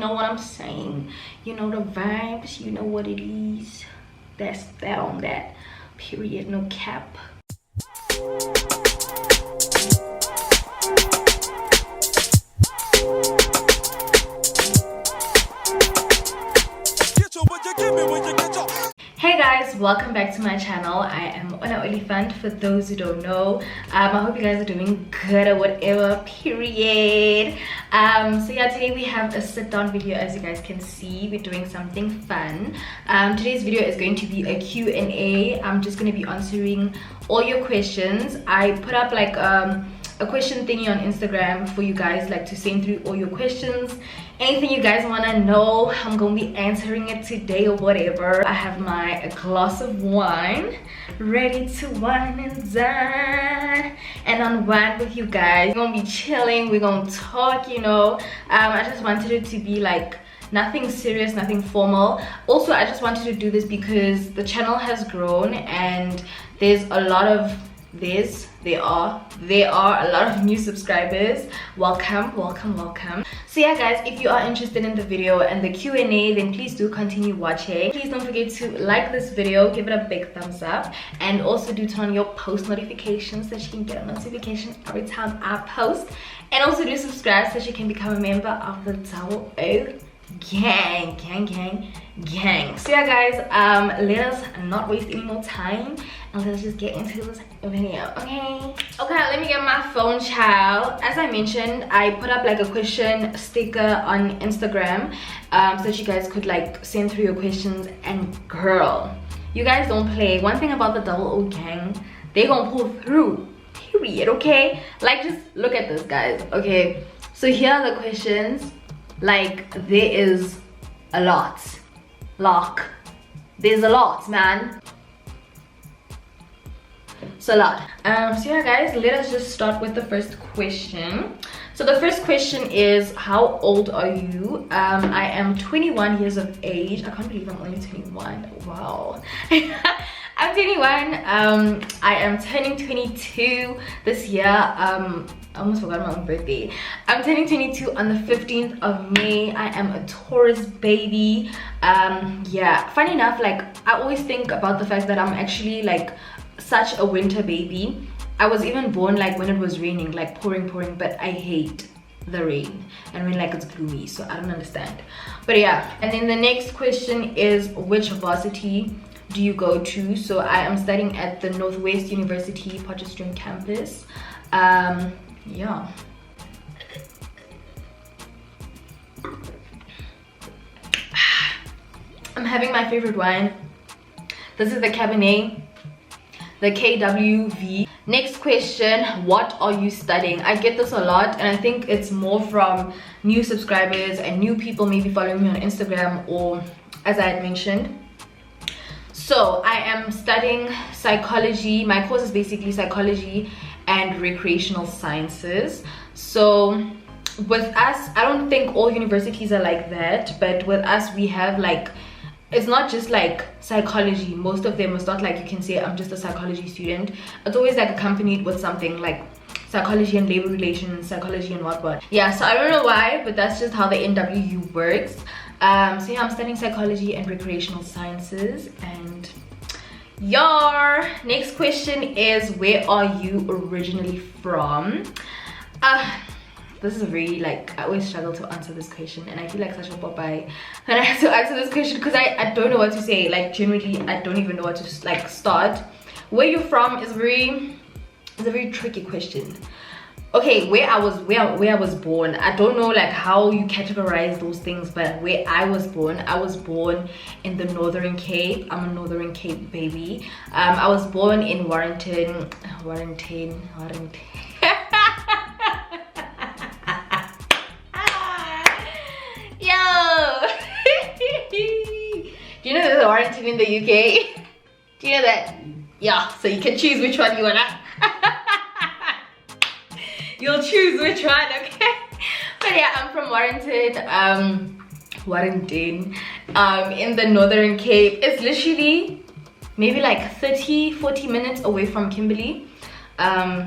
You know what I'm saying? You know the vibes, you know what it is. That's that on that. Period, no cap. Hey guys, welcome back to my channel. I am Ona Oliphant, for those who don't know. I hope you guys are doing good or whatever, period. So yeah, today we have a sit-down video. As you guys can see, we're doing something fun. Today's video is going to be a Q&A. I'm just going to be answering all your questions. I put up like a question thingy on Instagram for you guys, like to send through all your questions. Anything you guys want to know, I'm gonna be answering it today or whatever. I have my glass of wine ready to wine and dine and unwind with you guys. We're gonna be chilling, we're gonna talk, you know. I just wanted it to be like nothing serious, nothing formal. Also, I just wanted to do this because the channel has grown and there's a lot of there are a lot of new subscribers. Welcome. So yeah guys, if you are interested in the video and the Q&A, then please do continue watching. Please don't forget to like this video, give it a big thumbs up, and also do turn on your post notifications so that you can get a notification every time I post, and also do subscribe so that you can become a member of the Double O gang. So yeah guys, let us not waste any more time and let's just get into this video. Okay, let me get my phone, child. As I mentioned, I put up like a question sticker on Instagram so that you guys could like send through your questions, and girl, you guys don't play. One thing about the Double O gang, they gonna pull through, period. Okay, like just look at this, guys. Okay, so here are the questions. Like there is a lot, there's a lot, man. So a lot. So yeah guys, let us just start with the first question. So the first question is, how old are you? I am 21 years of age. I can't believe I'm only 21. Wow. I'm 21. I am turning 22 this year. I almost forgot my own birthday. I'm turning 22 on the 15th of May. I am a Taurus baby. Yeah, funny enough, like I always think about the fact that I'm actually like such a winter baby. I was even born like when it was raining, like pouring, but I hate the rain and when like it's gloomy, so I don't understand. But yeah, and then the next question is, which varsity do you go to? So I am studying at the Northwest University Potchefstroom campus. Yeah. I'm having my favorite wine. This is the Cabernet, the KWV. Next question, what are you studying? I get this a lot, and I think it's more from new subscribers and new people maybe following me on Instagram, or as I had mentioned. So I am studying psychology. My course is basically psychology and recreational sciences. So with us, I don't think all universities are like that, but with us we have like, it's not just like psychology. Most of them, it's not like you can say I'm just a psychology student. It's always like accompanied with something like psychology and labor relations, psychology and what. Yeah, so I don't know why, but that's just how the NWU works. So yeah, I'm studying psychology and recreational sciences. And your next question is, where are you originally from? This is a very like, I always struggle to answer this question, and I feel like such a Popeye when I have to answer this question because I don't know what to say. Like generally I don't even know what to like start. Where you're from is a very tricky question. Okay, where I was born, I don't know like how you categorize those things, but where I was born in the Northern Cape. I'm a Northern Cape baby. I was born in Warrington. Yo. Do you know there's a Warrington in the UK? Do you know that? Yeah, so you can choose which one you wanna. You'll choose which one, okay? But yeah, I'm from Warrington, in the Northern Cape. It's literally maybe like 30-40 minutes away from Kimberley.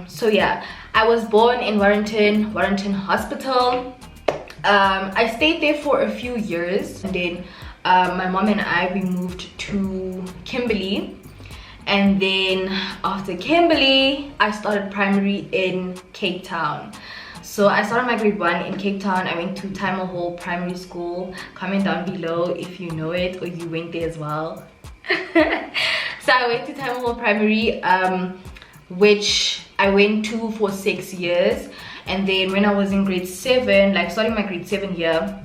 So yeah, I was born in Warrington Hospital. I stayed there for a few years, and then my mom and I, we moved to Kimberley. And then after Kimberley, I started primary in Cape Town. So I started my grade 1 in Cape Town. I went to Timer Hall Primary School. Comment down below if you know it or you went there as well. So I went to Timer Hall Primary, which I went to for 6 years. And then when I was in grade 7, like starting my grade 7 year,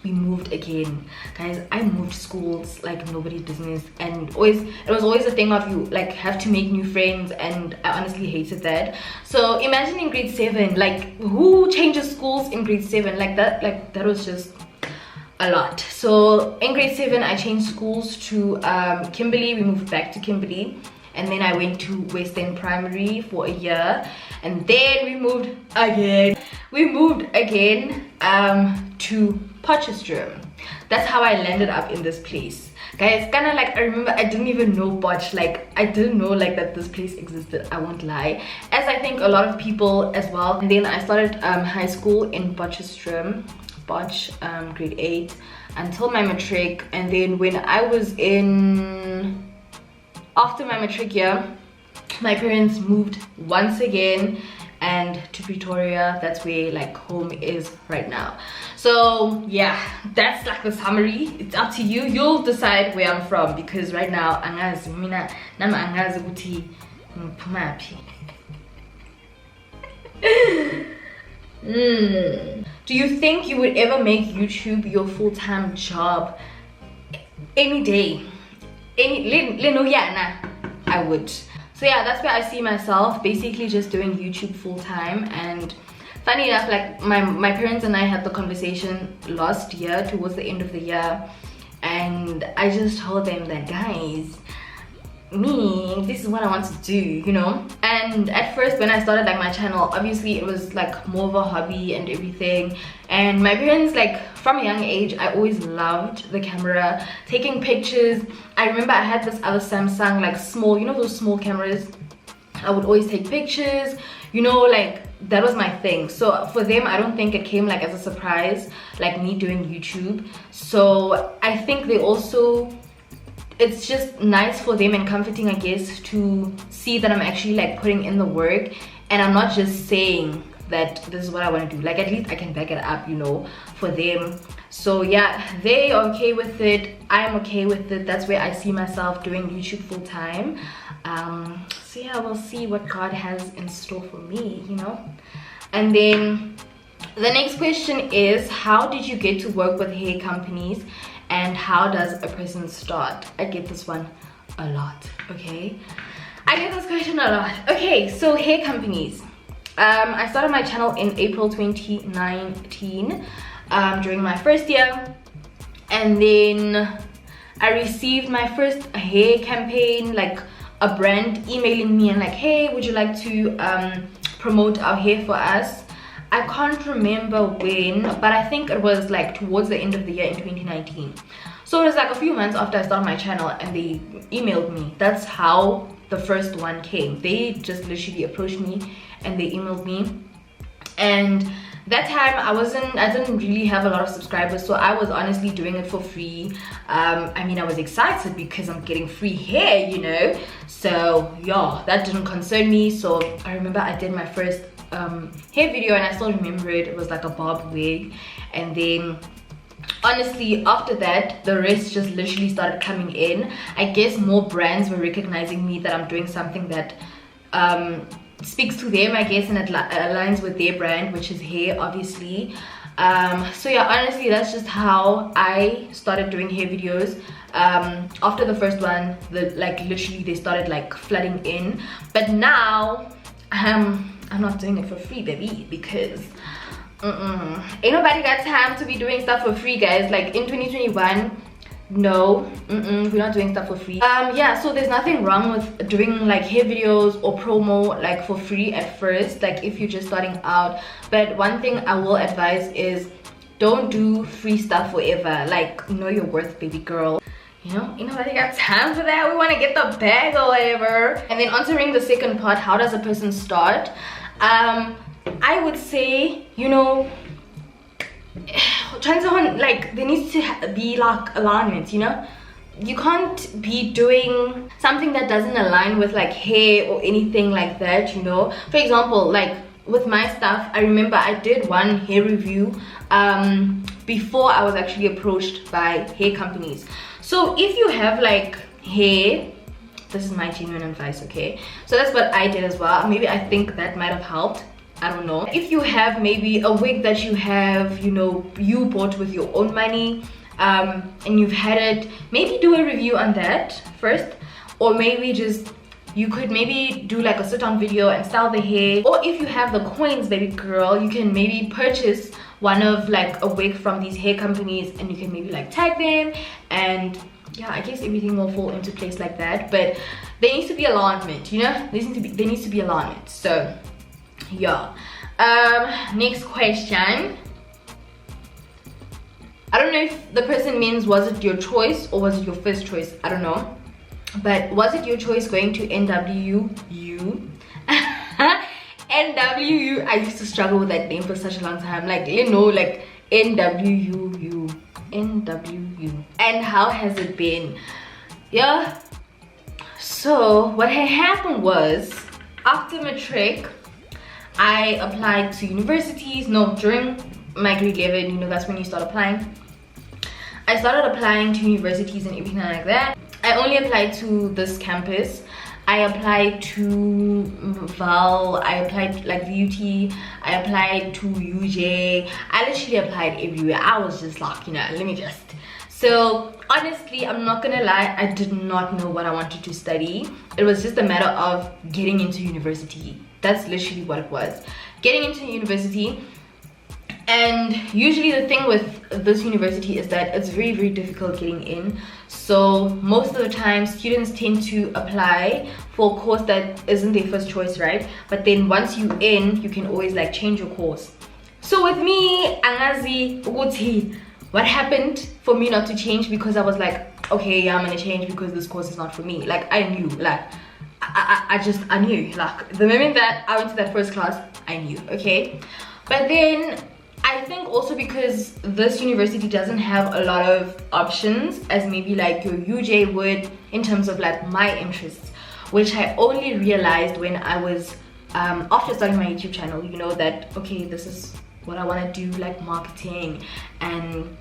we moved again. Guys, I moved schools like nobody's business, and it was always a thing of you like have to make new friends, and I honestly hated that. So imagine in grade 7, like who changes schools in grade 7 like that? Like that was just a lot. So in grade 7 I changed schools to Kimberley. We moved back to Kimberley, and then I went to Western Primary for a year, and then we moved again to Potchefstroom. That's how I landed up in this place. Guys, kind of like I remember I didn't even know Potch, like I didn't know like that this place existed, I won't lie, as I think a lot of people as well. And then I started high school in Potchefstroom, grade 8 until my matric. And then when I was after my matric year, my parents moved once again and to Pretoria. That's where like home is right now. So yeah, that's like the summary. It's up to you. You'll decide where I'm from, because right now angazi mina nama angazi ukuthi ngiphumaphi. Do you think you would ever make YouTube your full-time job? Any day, I would. So yeah, that's where I see myself, basically just doing YouTube full-time. And funny enough, like my parents and I had the conversation last year towards the end of the year, and I just told them that, guys, this is what I want to do, you know. And at first when I started like my channel, obviously it was like more of a hobby and everything. And my parents, like from a young age, I always loved the camera, taking pictures. I remember I had this other Samsung, like small, you know those small cameras. I would always take pictures, you know, like that was my thing. So for them, I don't think it came like as a surprise, like me doing YouTube. So I think they also, it's just nice for them and comforting, I guess, to see that I'm actually like putting in the work and I'm not just saying that this is what I want to do. Like at least I can back it up, you know, for them. So yeah, they are okay with it, I'm okay with it. That's where I see myself doing YouTube full-time. So yeah, we'll see what God has in store for me, you know. And then the next question is, how did you get to work with hair companies, and how does a person start? I get this one a lot, okay? I get this question a lot. Okay, so hair companies. I started my channel in April 2019 during my first year, and then I received my first hair campaign, like a brand emailing me and like, hey, would you like to promote our hair for us? I can't remember when, but I think it was like towards the end of the year in 2019. So it was like a few months after I started my channel, and they emailed me. That's how the first one came. They just literally approached me and they emailed me. And that time I didn't really have a lot of subscribers, so I was honestly doing it for free. I mean, I was excited because I'm getting free hair, you know. So yeah, that didn't concern me. So I remember I did my first hair video, and I still remember it. It was like a bob wig. And then honestly after that, the rest just literally started coming in. I guess more brands were recognizing me, that I'm doing something that speaks to them, I guess, and it aligns with their brand, which is hair, obviously. So yeah, honestly, that's just how I started doing hair videos. After the first one, like literally they started like flooding in. But now I'm not doing it for free, baby, because ain't nobody got time to be doing stuff for free, guys. Like in 2021, no, we're not doing stuff for free. Yeah, so there's nothing wrong with doing like hair videos or promo like for free at first, like if you're just starting out. But one thing I will advise is, don't do free stuff forever. Like, know your worth, baby girl. You know, ain't nobody got time for that. We want to get the bag or whatever. And then answering the second part, how does a person start? I would say, you know, like there needs to be like alignment, you know. You can't be doing something that doesn't align with like hair or anything like that, you know. For example, like with my stuff, I remember I did one hair review before I was actually approached by hair companies. So if you have like hair, this is my genuine advice, okay? So that's what I did as well. Maybe I think that might have helped, I don't know. If you have maybe a wig that you have, you know, you bought with your own money, and you've had it, maybe do a review on that first, or maybe just you could maybe do like a sit-on video and style the hair. Or if you have the coins, baby girl, you can maybe purchase one of like a wig from these hair companies, and you can maybe like tag them, and yeah, I guess everything will fall into place like that. But there needs to be alignment, you know. There needs to be alignment. So yeah. Next question. I don't know if the person means, was it your choice or was it your first choice? I don't know. But was it your choice going to NWU? NWU. I used to struggle with that name for such a long time. Like, you know, like NWU. NWU. And how has it been? Yeah. So what had happened was, after matric, I applied to universities. No, during my grade 11, you know, that's when you start applying. I started applying to universities and everything like that. I only applied to this campus. I applied to Val, I applied like VUT, I applied to UJ. I literally applied everywhere. I was just like, you know, let me just. So honestly, I'm not gonna lie, I did not know what I wanted to study. It was just a matter of getting into university. That's literally what it was. Getting into university. And usually the thing with this university is that it's very, very difficult getting in. So most of the time students tend to apply for a course that isn't their first choice, right? But then once you're in, you can always like change your course. So with me, angazi ukuthi, what happened for me not to change, because I was like, okay, yeah, I'm gonna change because this course is not for me. Like, I knew, like I knew, like the moment that I went to that first class, I knew, okay? But then I think also because this university doesn't have a lot of options as maybe like your UJ would in terms of like my interests, which I only realized when I was after starting my YouTube channel, you know, that okay, this is what I want to do, like marketing and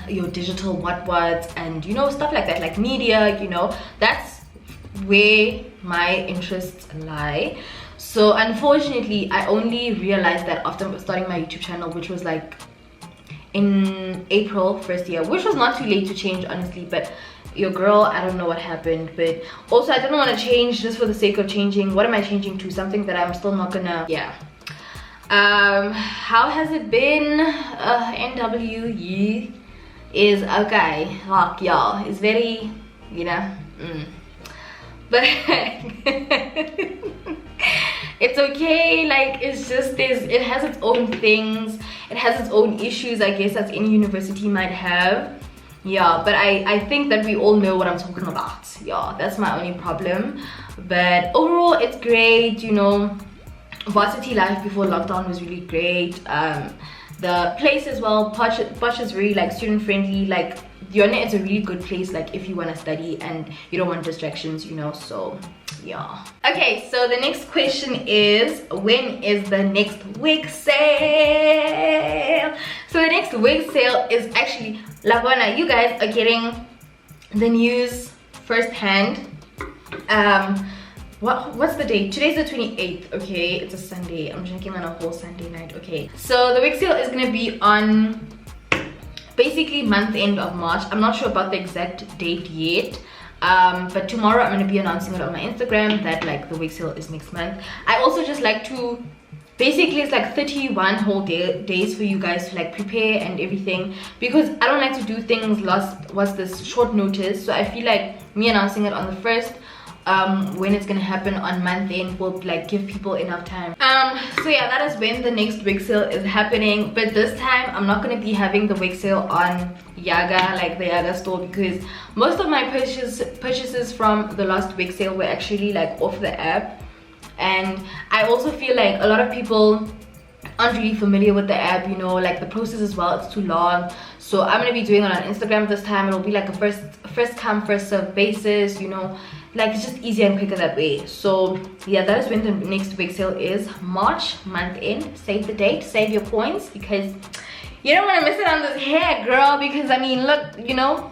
your digital what and you know, stuff like that, like media, you know, that's where my interests lie. So unfortunately, I only realized that after starting my YouTube channel, which was like in April first year, which was not too late to change, honestly. But your girl, I don't know what happened. But also, I didn't want to change just for the sake of changing. What am I changing to? Something that I'm still not gonna, yeah. How has it been? NWE is okay. Like, y'all, it's very, you know, but it's okay. Like, it's just it has its own things, it has its own issues, I guess, as any university might have. Yeah, but I think that we all know what I'm talking about. Yeah, that's my only problem. But overall, it's great, you know. Varsity life before lockdown was really great. The place as well, Posh is really like student friendly. Like, it's a really good place, like if you want to study and you don't want distractions, you know. So yeah. Okay, so the next question is, when is the next wig sale? So the next wig sale is actually Lavona. You guys are getting the news firsthand. What's the date? Today's the 28th. Okay, it's a Sunday. I'm drinking on a whole Sunday night. Okay, so the wig sale is gonna be on basically month end of March. I'm not sure about the exact date yet, but tomorrow I'm going to be announcing it on my Instagram that like the wig sale is next month. I also just like to, basically it's like 31 whole days for you guys to like prepare and everything, because I don't like to do things this short notice. So I feel like me announcing it on the 1st, when it's gonna happen on month end, will like give people enough time. So yeah, that is when the next wig sale is happening. But this time I'm not gonna be having the wig sale on Yaga, like the Yaga store, because most of my purchases from the last wig sale were actually like off the app. And I also feel like a lot of people aren't really familiar with the app, you know, like the process as well, it's too long. So I'm gonna be doing it on Instagram this time. It'll be like a first come first serve basis, you know, like it's just easier and quicker that way. So yeah, that is when the next big sale is. March, month end. Save the date, save your points, because you don't want to miss it on this hair, girl, because I mean, look, you know,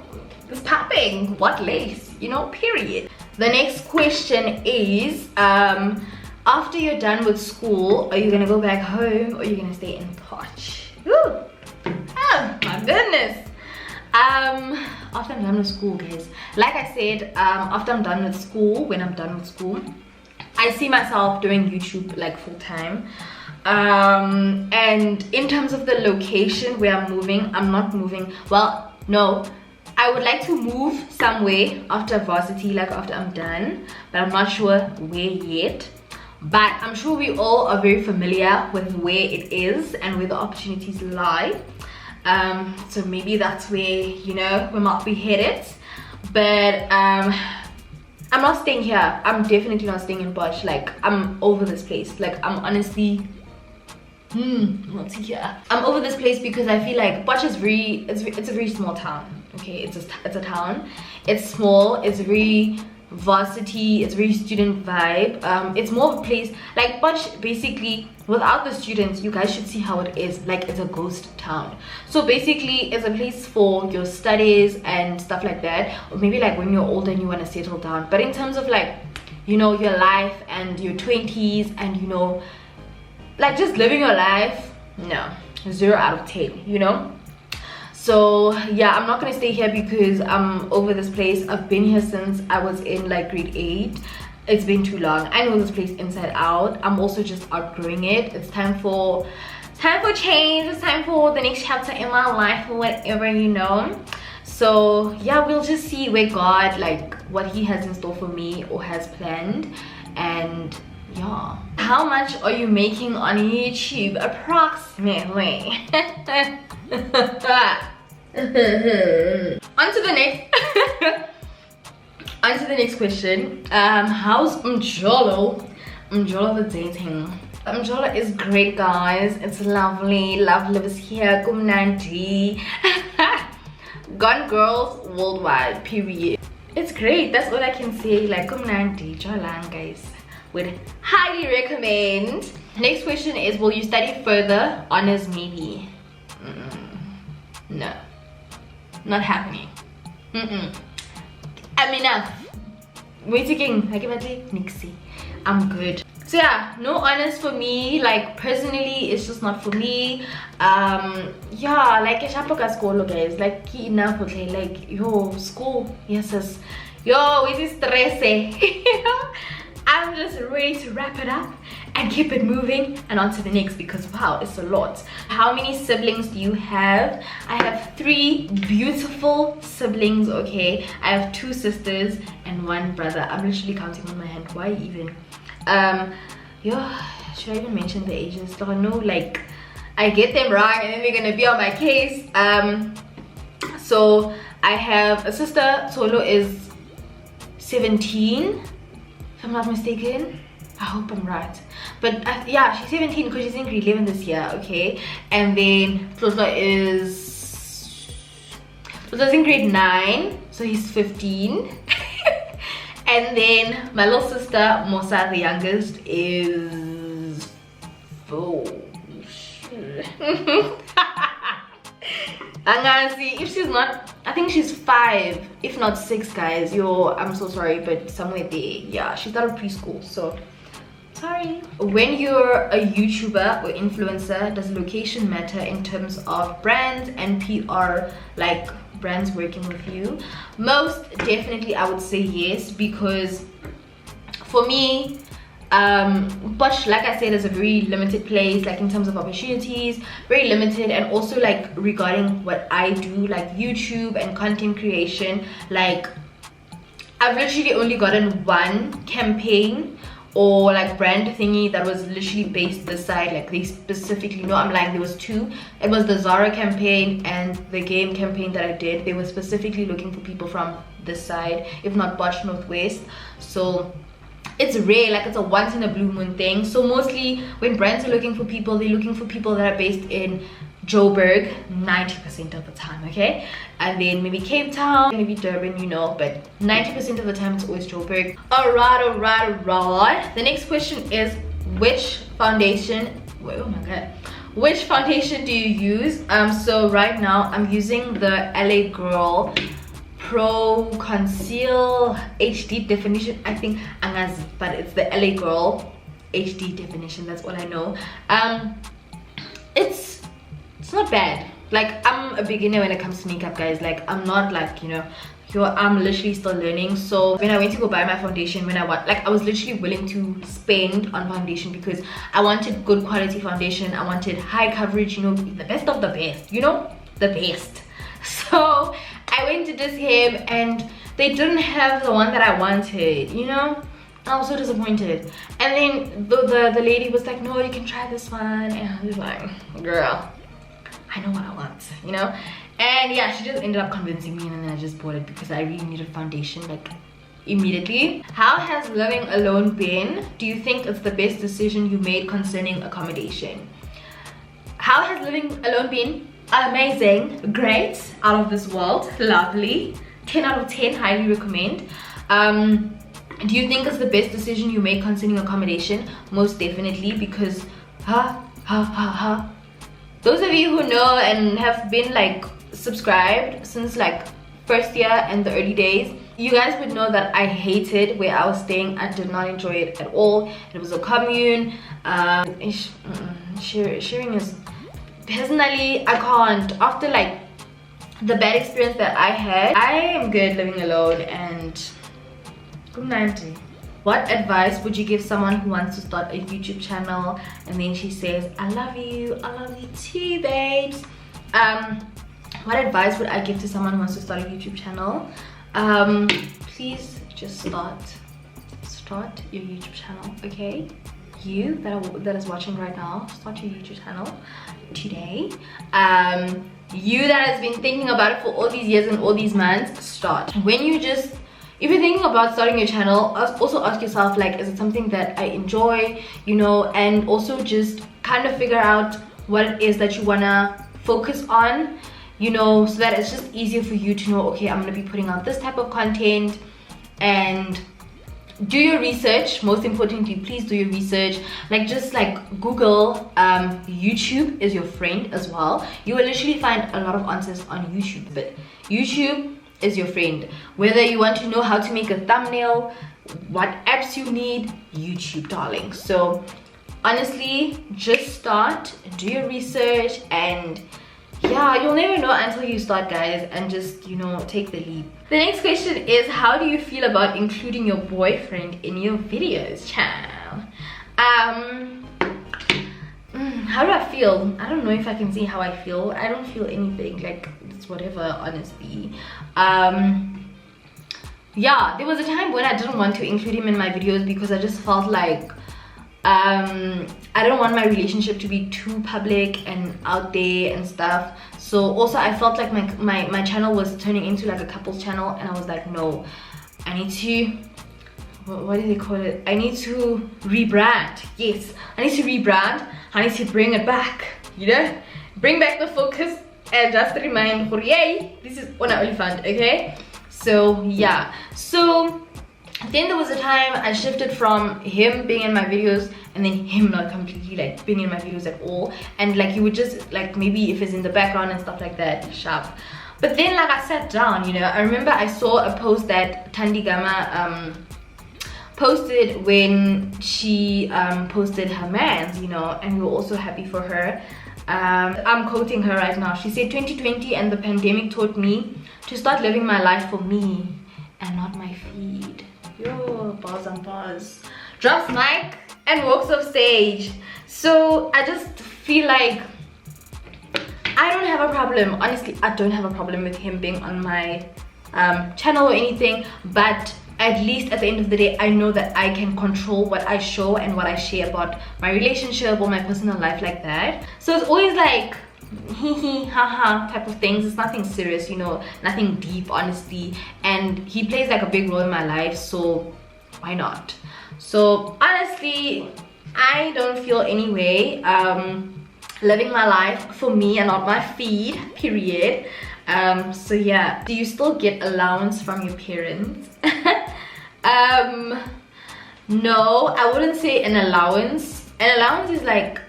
it's popping. What lace, you know, period. The next question is, after you're done with school, are you gonna go back home or are you gonna stay in Poch? Woo! Oh my goodness. After I'm done with school, guys, like I said, after I'm done with school, when I'm done with school, I see myself doing YouTube like full time. And in terms of the location where I'm moving, I'm not moving, well, no, I would like to move somewhere after varsity, like after I'm done, but I'm not sure where yet. But I'm sure we all are very familiar with where it is and where the opportunities lie. So maybe that's where, you know, we might be headed. But I'm not staying here. I'm definitely not staying in Bosch. Like, I'm over this place. Like, I'm honestly not here. I'm over this place because I feel like Bosch is it's a very small town. Okay, it's a town. It's small. It's very varsity. It's very student vibe. It's more of a place like Bosch. Basically, without the students, you guys should see how it is. Like, it's a ghost town. So basically, it's a place for your studies and stuff like that, or maybe like when you're older and you want to settle down. But in terms of like, you know, your life and your 20s and, you know, like just living your life, no, 0 out of 10, you know. So yeah, I'm not gonna stay here because I'm over this place. I've been here since I was in like grade 8. It's been too long. I know this place inside out. I'm also just outgrowing it. It's time for change. It's time for the next chapter in my life or whatever, you know. So yeah, we'll just see where God, like what he has in store for me or has planned. And yeah, how much are you making on YouTube approximately? On to the next question. How's Mjolo the dating? Mjolo is great, guys. It's lovely. Love lives here. Kumnandi. Gone girls worldwide, period. It's great. That's all I can say. Like, Kumnandi, Jolan, guys. Would highly recommend. Next question is, will you study further? Honors, maybe. No, not happening. I'm enough. Waiting, Nixie. I'm good. So yeah, no honors for me. Like, personally, it's just not for me. Yeah, like a school, guys. Like, enough, okay. Like, yo, school, yes, yo, it is stressing. I'm just ready to wrap it up and keep it moving and on to the next, because wow, it's a lot. How many siblings do you have? I have 3 beautiful siblings. Okay, I have 2 sisters and 1 brother. I'm literally counting on my hand. Why even? Yeah, should I even mention the ages? So I know, like, I get them wrong and then they're gonna be on my case. So I have a sister. Solo is 17, if I'm not mistaken. I hope I'm right, but yeah, she's 17 because she's in grade 11 this year. Okay, and then Tlotla is in grade 9, so he's 15. And then my little sister Mosa, the youngest, is 4. I'm gonna see if she's not, I think she's 5, if not 6, guys. Yo, I'm so sorry, but somewhere there. Yeah, she started preschool, so sorry. When you're a YouTuber or influencer, does location matter in terms of brands and PR, like brands working with you? Most definitely, I would say yes, because for me, but like I said, it's a very limited place, like in terms of opportunities, very limited. And also like regarding what I do, like YouTube and content creation, like I've literally only gotten 1 campaign or like brand thingy that was literally based this side. Like, they specifically, no, I'm lying, there was 2. It was the Zara campaign and the game campaign that I did. They were specifically looking for people from this side, if not Bosch Northwest. So it's rare, like it's a once in a blue moon thing. So mostly when brands are looking for people, they're looking for people that are based in Joburg 90% of the time, okay? And then maybe Cape Town, maybe Durban, you know, but 90% of the time it's always Joburg. Alright. The next question is, which foundation, oh my god, which foundation do you use? So right now I'm using the LA Girl Pro Conceal HD Definition, I think, but it's the LA Girl HD Definition, that's all I know. It's not bad. Like, I'm a beginner when it comes to makeup, guys. Like, I'm not like, you know, I'm literally still learning. So when I went to go buy my foundation, I was literally willing to spend on foundation because I wanted good quality foundation. I wanted high coverage, you know, the best of the best, you know, the best. So I went to this him and they didn't have the one that I wanted, you know. I was so disappointed. And then the lady was like, no, you can try this one. And I was like, girl, I know what I want, you know. And yeah, she just ended up convincing me, and then I just bought it because I really needed foundation, like, immediately. How has living alone been? Do you think it's the best decision you made concerning accommodation? How has living alone been? Amazing, great, out of this world, lovely, 10 out of 10, highly recommend. Do you think it's the best decision you made concerning accommodation? Most definitely, because those of you who know and have been like subscribed since like first year and the early days, you guys would know that I hated where I was staying. I did not enjoy it at all. It was a commune. Sharing is, personally, I can't. After like the bad experience that I had, I am good living alone. And good night. What advice would you give someone who wants to start a YouTube channel and then she says, I love you too, babes? What advice would I give to someone who wants to start a YouTube channel? Please just start your YouTube channel, okay? You that is watching right now, start your YouTube channel today. You that has been thinking about it for all these years and all these months, start. If you're thinking about starting your channel, also ask yourself, like, is it something that I enjoy, you know, and also just kind of figure out what it is that you wanna focus on, you know, so that it's just easier for you to know, okay, I'm gonna be putting out this type of content. And do your research. Most importantly, please do your research. Like, just like Google. YouTube is your friend as well. You will literally find a lot of answers on YouTube, but YouTube is your friend. Whether you want to know how to make a thumbnail, what apps you need, YouTube, darling. So honestly, just start, do your research, and yeah, you'll never know until you start, guys, and just, you know, take the leap. The next question is, how do you feel about including your boyfriend in your videos, child? How do I feel? I don't know if I can say how I feel. I don't feel anything, like, it's whatever, honestly. Yeah, there was a time when I didn't want to include him in my videos because I just felt like I don't want my relationship to be too public and out there and stuff. So also I felt like my channel was turning into like a couples channel, and I was like, no, I need to, what do they call it? I need to rebrand. Yes, I need to rebrand. I need to bring it back, you know, bring back the focus and just remind, yay, this is Ona Oliphant, okay? So yeah, so then there was a time I shifted from him being in my videos and then him not completely like being in my videos at all, and like he would just like, maybe if it's in the background and stuff like that, sharp. But then like I sat down, you know, I remember I saw a post that Tandigama posted when she posted her mans, you know, and we were also happy for her. I'm quoting her right now. She said, 2020 and the pandemic taught me to start living my life for me and not my feed. Yo, bars and bars. Drops mic and walks off stage. So I just feel like I don't have a problem. Honestly, I don't have a problem with him being on my channel or anything, but at least at the end of the day, I know that I can control what I show and what I share about my relationship or my personal life, like that. So it's always like hee hee haha type of things. It's nothing serious, you know, nothing deep, honestly. And he plays like a big role in my life, so why not? So honestly, I don't feel any way. Living my life for me and not my feed, period. So yeah, do you still get allowance from your parents? No, I wouldn't say an allowance. An allowance is like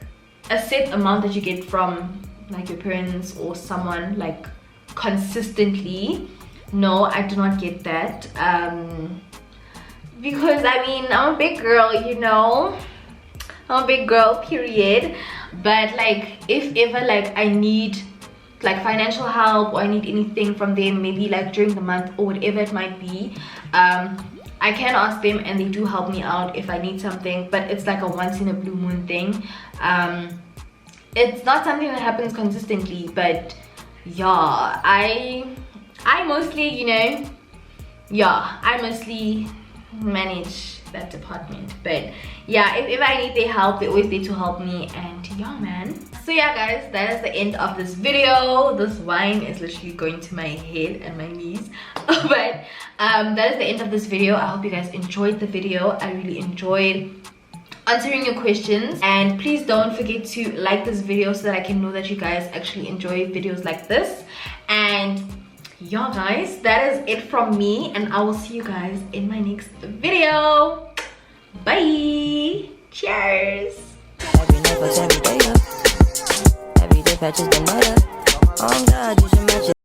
a set amount that you get from like your parents or someone, like consistently. No, I do not get that. Because I mean, I'm a big girl, you know. I'm a big girl, period. But like, if ever like I need like financial help or I need anything from them, maybe like during the month or whatever it might be, I can ask them and they do help me out if I need something, but it's like a once in a blue moon thing. It's not something that happens consistently, but yeah, I mostly, you know, yeah, I mostly manage that department. But yeah, if I need their help, they're always there to help me. And yeah, man. So yeah guys, that is the end of this video. This wine is literally going to my head and my knees. But that is the end of this video. I hope you guys enjoyed the video. I really enjoyed answering your questions, and please don't forget to like this video so that I can know that you guys actually enjoy videos like this. And yeah guys, that is it from me, and I will see you guys in my next video. Bye. Cheers. Every day patches the mother. Oh God, you should match it.